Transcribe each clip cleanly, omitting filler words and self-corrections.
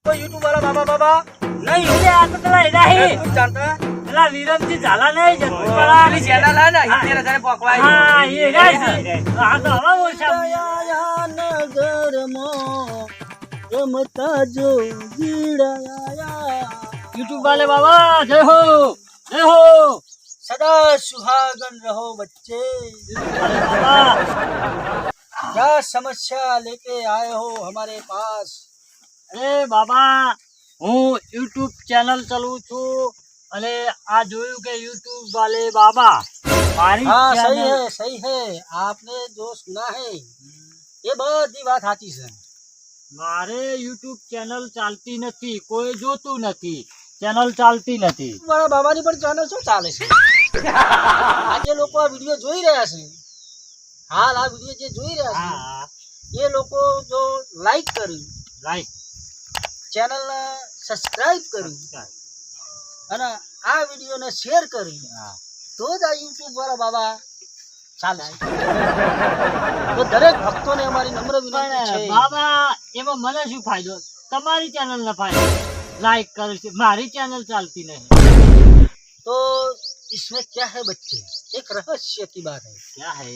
कोई यूट्यूब वाला बाबा बाबा नहीं मुझे आता तो नहीं कुछ जानता है પેલા વિરમજી ઝાલા નહીં જતું પડા પેલી ચેનલ હે ને 17000 પકવાય હા એ ગાય આ તો હવા ઓછા નગરમાં રમતા જો ગીડાયા યુટ્યુબ વાલે બાબા જય હો सदा सुहागन रहो बच्चे બાબા क्या समस्या लेके आए हो हमारे पास અરે બાબા હું યુટ્યુબ ચેનલ ચલાવું છું અને આ જોયું કે યુટ્યુબ વાલે બાબા મારી हाँ सही channel- है सही है आपने जो सुना है ये बड़ी बात साची है મારે યુટ્યુબ ચેનલ ચાલતી નથી કોઈ જોતું નથી ચેનલ ચાલતી નથી મારા બાબાની પણ ચેનલ શું ચાલે છે આજે લોકો આ વિડિયો જોઈ રહ્યા છે હાલ આ વિડિયો જે જોઈ રહ્યા હા છે એ લોકો જો લાઈક કર્યું લાઈક ચેનલ ને સબસ્ક્રાઇબ કર્યું અને આ વિડિયોને શેર કરી તો જ આ યુટ્યુબ વાળા બાબા ચાલશે તો દરેક ભક્તોને અમારી નમ્ર વિનંતી છે બાબા એમાં મને શું ફાયદો તમારી ચેનલ નો ફાયદો લાઈક કરું છું મારી ચેનલ ચાલતી નહીં तो इसमें क्या है बच्चे एक रहस्य की बात है क्या है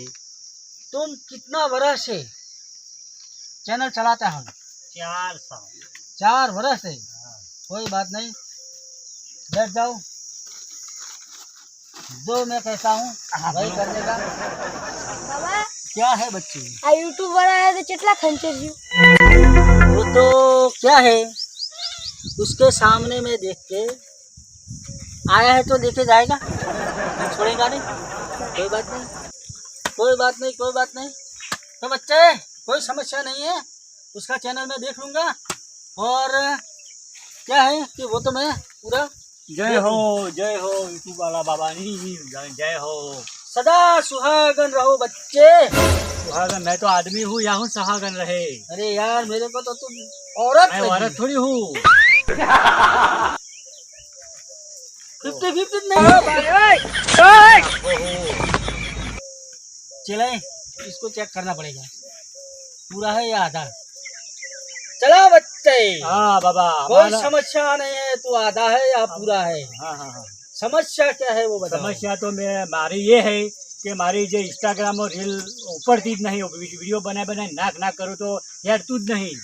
तुम कितना वर्ष से चैनल चलाता हो 4 साल 4 वर्ष से कोई बात नहीं बैठ जाओ जो मैं कहता हूँ वही करने का बाबा क्या है बच्चे आ यूट्यूब वाला है तो चेटला खंचर जी वो तो क्या है उसके सामने में देख के आया है तो देखे जाएगा हम छोड़ेगा नहीं कोई बात नहीं कोई बात नहीं कोई बात नहीं तो बच्चे कोई समस्या नहीं है उसका चैनल मैं देख लूँगा और क्या है कि वो तो मैं पूरा जय हो यूट्यूब वाला बाबा नहीं जय हो सदा सुहागन रहो बच्चे सुहागन मैं तो आदमी हूँ या हूँ सुहागन रहे अरे यार मेरे को तो तुम औरत मैं औरत थोड़ी हूँ 50-50 नहीं चले इसको चेक करना पड़ेगा पूरा है या आधा चला बच्चे हाँ बाबा कोई समस्या नहीं है तो आधा है या पूरा है हाँ हाँ हाँ समस्या क्या है वो बताओ समस्या तो मैं मारी ये है कि मारी जो इंस्टाग्राम और रील ઉપડતી જ નહીં वीडियो बनाए नाक करो तो हेरતું જ नहीं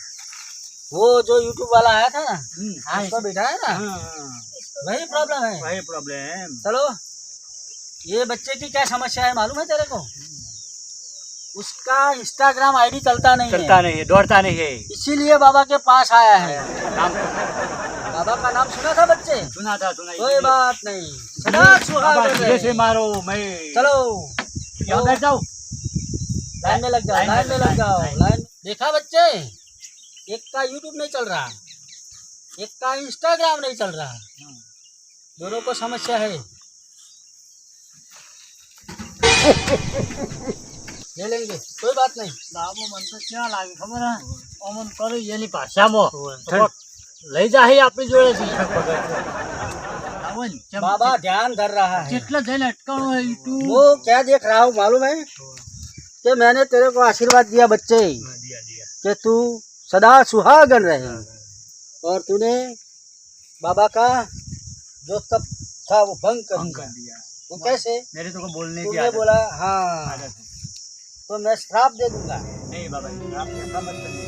वो जो यूट्यूब वाला आया था ना हाँ उसका बेटा है ना वही प्रॉब्लम है वही प्रॉब्लम चलो ये बच्चे की क्या समस्या है मालूम है तेरे को उसका इंस्टाग्राम आईडी चलता नहीं चलता है नहीं है दौड़ता नहीं है इसीलिए बाबा के पास आया है नाम बाबा का नाम सुना था बच्चे सुना था कोई बात नहीं सदा बाबा सुहागन धीरे रहे। से मारो मैं चलो यहाँ बैठ जाओ लाइन में लग जाओ लाइन में लग जाओ लाइन देखा बच्चे एक का यूट्यूब नहीं चल रहा एक का इंस्टाग्राम नहीं चल रहा दोनों को समस्या है ले लेंगे कोई बात नहीं બાબુ મને તો ક્યાં લાગે ખબર હે અમન કરે એની ભાષામાં લઈ જાય આપણી જોડેથી बाबा ध्यान धर रहा है કેટલા જઈને અટકાણો હે યુટ્યુબ वो क्या देख रहा हूँ मालूम है कि मैंने तेरे को आशीर्वाद दिया बच्चे દિયા દિયા कि तू सदा सुहागन रहे और तूने बाबा का जो तप था वो भंग कर दिया દિયા वो कैसे मेरे तो को बोलने की तूने आदत बोला हाँ आदत है तो मैं श्राप दे दूंगा नहीं बाबा आप ऐसा मत करिए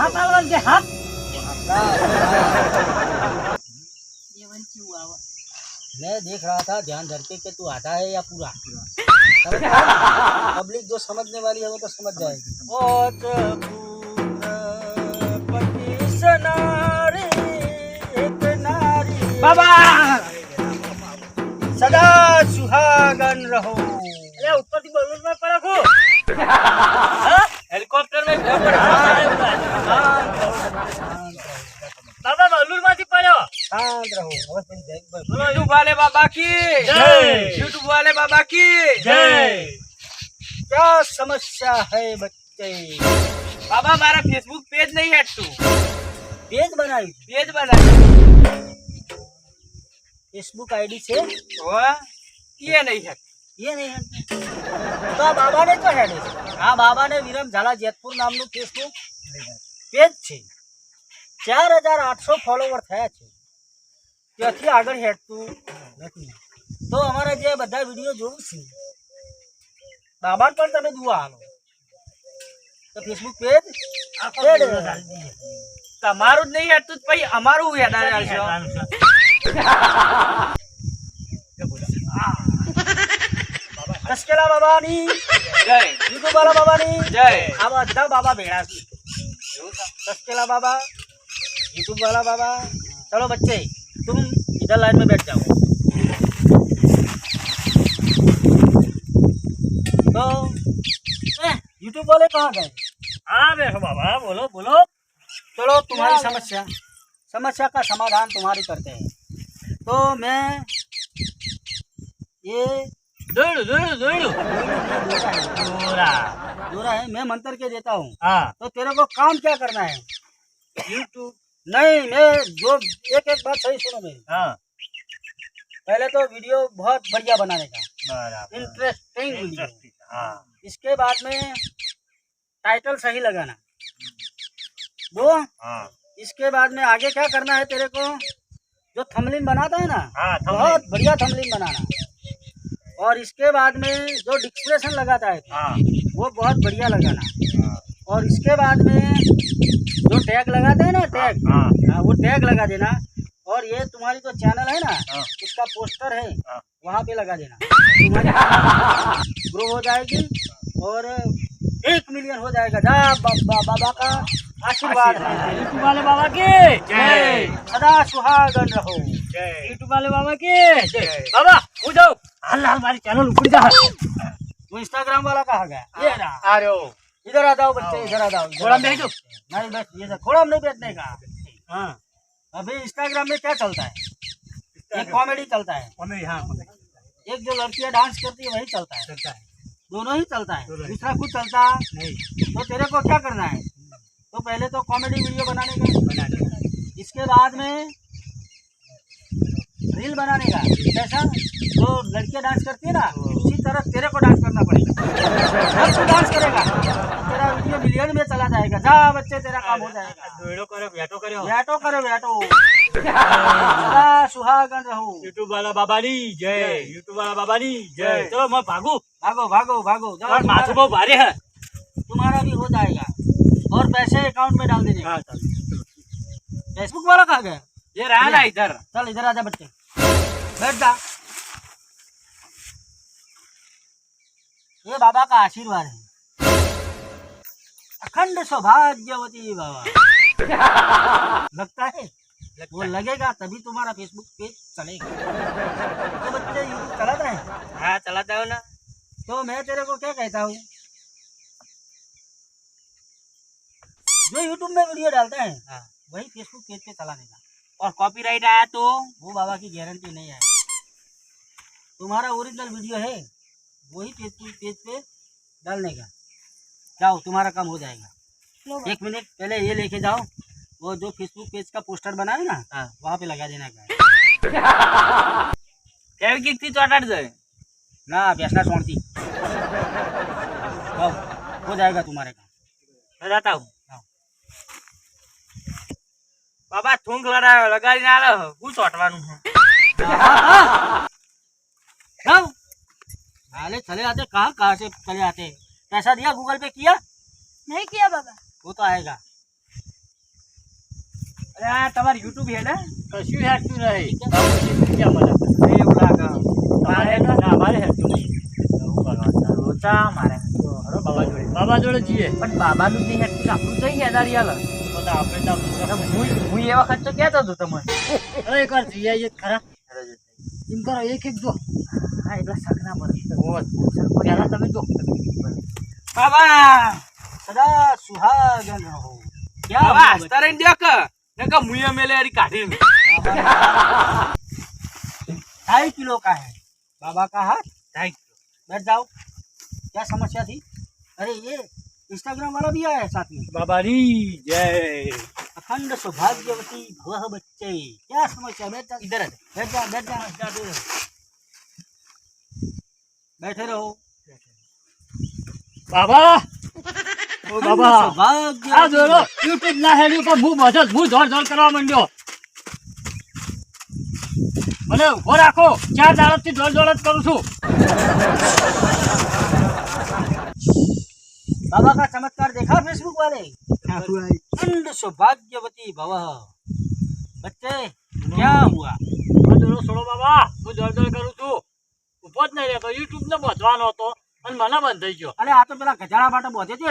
हाथ आलवन के हाथ ये वन क्यों आवा मैं देख रहा था ध्यान धर के कि तू आधा है या पूरा पब्लिक जो समझने वाली है वो तो समझ जाएगी बाबा सदा सुहागन रहो अरे ऊपर થી બલૂન માં પડે કો હેલિકોપ્ટર में બાબા બલૂન માંથી પડ્યો शांत रहो अवश्य जय बोलो यूट्यूब वाले बाबा की जय। यूट्यूब वाले बाबा की जय क्या समस्या है बच्चे बाबा हमारा फेसबुक पेज नहीं है तू पेज बनाई पेज बनाई फेसबुक आईडी से ये नहीं है ये नहीं है तो बाबा ने तो है हाँ बाबा ने विरम झाला जेतपुर नाम નું फेसबुक पेज છે 4800 ફોલોવર થયા છે. ત્યાંથી આગળ હેડતું નથી. તો અમારા જે બધા વિડીયો જોવું છે બાબા પણ તમે દુઆ આલો તો ફેસબુક પેજ તમારું જ નહીં હેડતું તો પછી અમારું હેડાય આવશે. કસકેલા બાબાની જય યુટ્યુબ વાળા બાબાની જય. આ બધા બાબા ભેળા છે. कसकेला बाबा यूट्यूब वाला बाबा. चलो बच्चे तुम इधर लाइन में बैठ जाओ. तो यूट्यूब वाले कहाँ गए? हाँ बैठो बाबा, बोलो बोलो. चलो तुम्हारी समस्या का समाधान तुम्हारी करते हैं. तो मैं ये जोड़ो जोड़ो जोड़ो. जोरा है, मैं मंत्र के देता हूँ. हाँ तो तेरे को काम क्या करना है? यूट्यूब. नहीं, मैं जो एक बात सही सुनो मेरी. हाँ पहले तो वीडियो बहुत बढ़िया बनाने का, बराबर. Interesting video. हाँ इसके बाद में टाइटल सही लगाना. दो, हाँ इसके बाद में आगे क्या करना है तेरे को? जो थंबनेल बनाता है ना, हाँ बहुत बढ़िया थंबनेल बनाना. और इसके बाद में जो डिस्क्रिप्शन लगाता है हाँ वो बहुत बढ़िया लगाना. और इसके बाद में जो टैग लगाते हैं ना, टैग, हाँ हाँ, वो टैग लगा देना. और ये तुम्हारी जो चैनल है ना, हाँ. उसका पोस्टर है, हाँ. वहाँ पे लगा देना. तुम्हारी ग्रो हो जाएगी और 1 मिलियन हो जाएगा. जा बाबा का आशीर्वाद है. यूट्यूब वाले बाबा के जय. सदा सुहागन रहो. यूट्यूब वाले बाबा के जय. बाबा हो जाओ. हाल हाल हमारी चैनल ऊपर जा. वो इंस्टाग्राम वाला कहाँ गया? ये रहा. आ रहे हो. इधर आ जाओ बच्चे, इधर आ जाओ. घोड़ा में बैठ जाओ. नहीं बैठ, ये घोड़ा में नहीं बैठने का. हाँ, अभी इंस्टाग्राम में क्या चलता है? एक कॉमेडी चलता है, हाँ एक जो लड़कियां डांस करती है वही चलता है. चलता है. दोनों ही चलता है, दोनों ही. दूसरा कुछ चलता नहीं तो तेरे को क्या करना है? तो पहले तो कॉमेडी वीडियो बनाने का, बना दो. इसके बाद में रील बनाने का. कैसा? जो लड़कियां डांस करती है ना, उसी तरह तेरे को डांस करना पड़ेगा. जब तू डांस करेगा तेरा वीडियो मिलियन में चला जाएगा. जा बच्चे, तेरा काम हो जाएगा. दोड़ो करो बैठो करो. बैठो करो बैठो. सदा सुहागन रहो. यूट्यूब वाला बाबा नी जय. यूट्यूब वाला बाबा नी जय. चलो मैं भागू. भागो भागो भागो. जाओ, और माथे बहुत भारी है. तुम्हारा भी हो जाएगा. और पैसे अकाउंट में डाल देने. हाँ चल. फेसबुक वाला कहाँ गया? ये रहा ना इधर. चल इधर आजा बच्चे, बैठ जा. ये बाबा का आशीर्वाद है. अखंड सौभाग्यवती बाबा. लगता है वो लगेगा तभी तुम्हारा फेसबुक पेज चलेगा. तो बच्चे यूट्यूब चलाता है. हाँ चलाता हो ना. तो मैं तेरे को क्या कहता हूँ, जो यूट्यूब में वीडियो डालता है हाँ. वही फेसबुक पेज पे चलाने का. और कॉपीराइट आया तो वो बाबा की गारंटी नहीं आएगी. तुम्हारा ओरिजिनल वीडियो है वही फेसबुक पेज पे डालने का. जाओ, तुम्हारा काम हो जाएगा. लो 1 मिनट पहले ये लेके जाओ, वो जो फेसबुक पेज का पोस्टर बना है ना, हाँ. वहाँ पे लगा देना का. फेविक्विक थी ચોટાડ દે. ना बेसना सोनती. जाओ, हो जाएगा तुम्हारे काम. मैं जाता हूँ. हाँ. बाबा थूंक लगाड़ी ना लो. હું ચોટવાનું છે? जाओ. अरे चले आते, कहाँ से चले आते. पैसा दिया गूगल पे किया? नहीं किया बाबा. वो तो आएगा. અરે આ તમારું યુટ્યુબ હે ને? કશું હેઠતું નહીં. क्या मतलब? એવું લાગે. મારે ના મારે હેઠતું નહીં. એવું કરવાનું. રોચા મારે. હરો બાબા જોડે જઈએ. પણ બાબાનું જ નહીં હેઠતું, આપણું જઈ હેદારી આલે. તો આપણે તો હું એ વખત તો કહેતો હતો તમને. અરે એક વાર જઈ આવીએ ખરા. એમ કરો એક જો. હા એટલા શક ના પડે. પહેલા તમે જો. બાબા सदा सुहागन रहो. क्या બાબા हुआ હસતા રહીને દેખ ને કે મુએ મેલે અરી કાઢી. 2.5 किलो का है बाबा का हाथ. 2.5 बैठ जाओ. क्या समस्या थी? अरे ये इंस्टाग्राम वाला भी आया है साथ में. બાબાની જય. अखंड सौभाग्यवती भव बच्चे. क्या समस्या? बैठ जा इधर आ जा. बैठ जा बैठ जा. बैठे रहो. બાબા ઓ બાબા સૌભાગ્ય આ જોડો યુટ્યુબ ના હેડ્યું પણ હું મજા હું જોર જોર કરવા માંડ્યો મને ઉભો રાખો 4 દાડથી જોર જોર જ કરું છું बाबा का चमत्कार देखा फेसबुक वाले खंड सौभाग्यवती भव बच्चे क्या हुआ આ જોડો છોડો બાબા હું જોર જોર કરું છું ઉભો જ નહીં રહેતો યુટ્યુબ ને બધવાનો હતો અને મને બંધ થઈ ગયો अरे आ तो पेला गजाड़ा માટે બોધે છે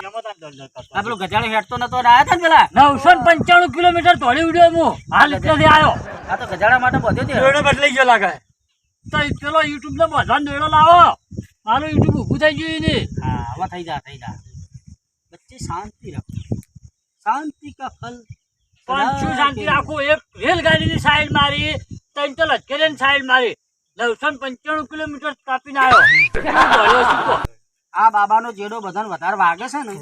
એમાં તાર જોર જોર કરતો આ પેલો ગજાડો હેડતો નતો ને આયા હતા ને પેલા 995 કિલોમીટર દોડી ઉડ્યો હું હાલ એટલેથી આવ્યો આ તો ગજાડા માટે બોધે છે દોડો બદલાઈ ગયો લાગે તો પેલો યુટ્યુબ ને બધવાનો દોડો લાવો મારું યુટ્યુબ ઊભું થઈ ગયું ને हाँ अब થઈ જા बच्चे शांति रखो शांति का फल પણ શું શાંતિ રાખું એક રેલગાડીની સાઈડ મારી ત્રણ તો લશ્કરીની સાઈડ મારી 995 કિલોમીટર કાપીને આવ્યો આ બાબાનો જેડો બધાને વધારે વાગે છે ને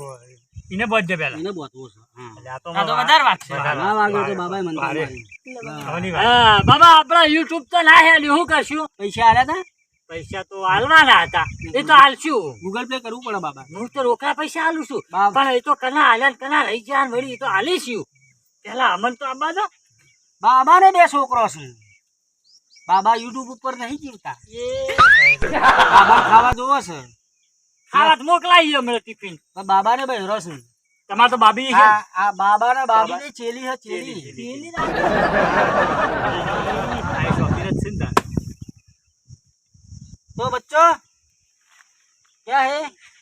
એને બધે પેલા એને બોધવો છે આ તો વધારે વાગશે હા વાગ્યો તો બાબાએ મને મારી હા બાબા આપણા યુટ્યુબ તો ના હેલ્યું શું કરશું પૈસા આલ્યા હતા પૈસા તો હાલવાના હતા એ તો હાલશું ગૂગલ પે કરવું પડે બાબા હું તો રોકડા પૈસા હાલું છું બાપ. પણ એ તો કના હાલ્યા ને કના રહી ગયા ને વળી એ તો હાલીશું પેલા અમન તો આબા દો બાબાને 2 છોકરો છે બાબા યુટ્યુબ ઉપર નહીં જીવતા બાબા ખાવા જોવો છે ખાવા તો મોકલાઈ હમણાં ટિફિન પણ બાબાને બહેરો છે તમારે તો બાબી છે આ બાબાને બાબીની ચેલી છે ચેલી तो बच्चों क्या है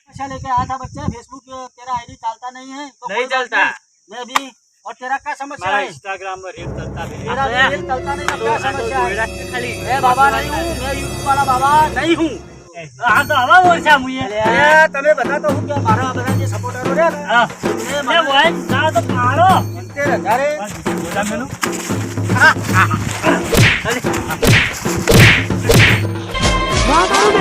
अच्छा लेके आया था बच्चा फेसबुक तेरा आईडी चलता नहीं है तो नहीं कोई बात चलता। नहीं। मैं अभी और तेरा क्या समस्या મારા है ઇન્સ્ટાગ્રામ પર રીલ ચલતા तेरा रील चलता नहीं है, क्या समस्या है ખાલી मैं बाबा नहीं हूँ मैं यूट्यूब वाला बाबा नहीं हूँ આ તો હવા ઓછા મુએ अरे तमें बताता हूँ क्या मारा बता जे सपोर्टरो रे હા तुमने મે मारा વોઇસ ના તો પાડો 70,000 મારું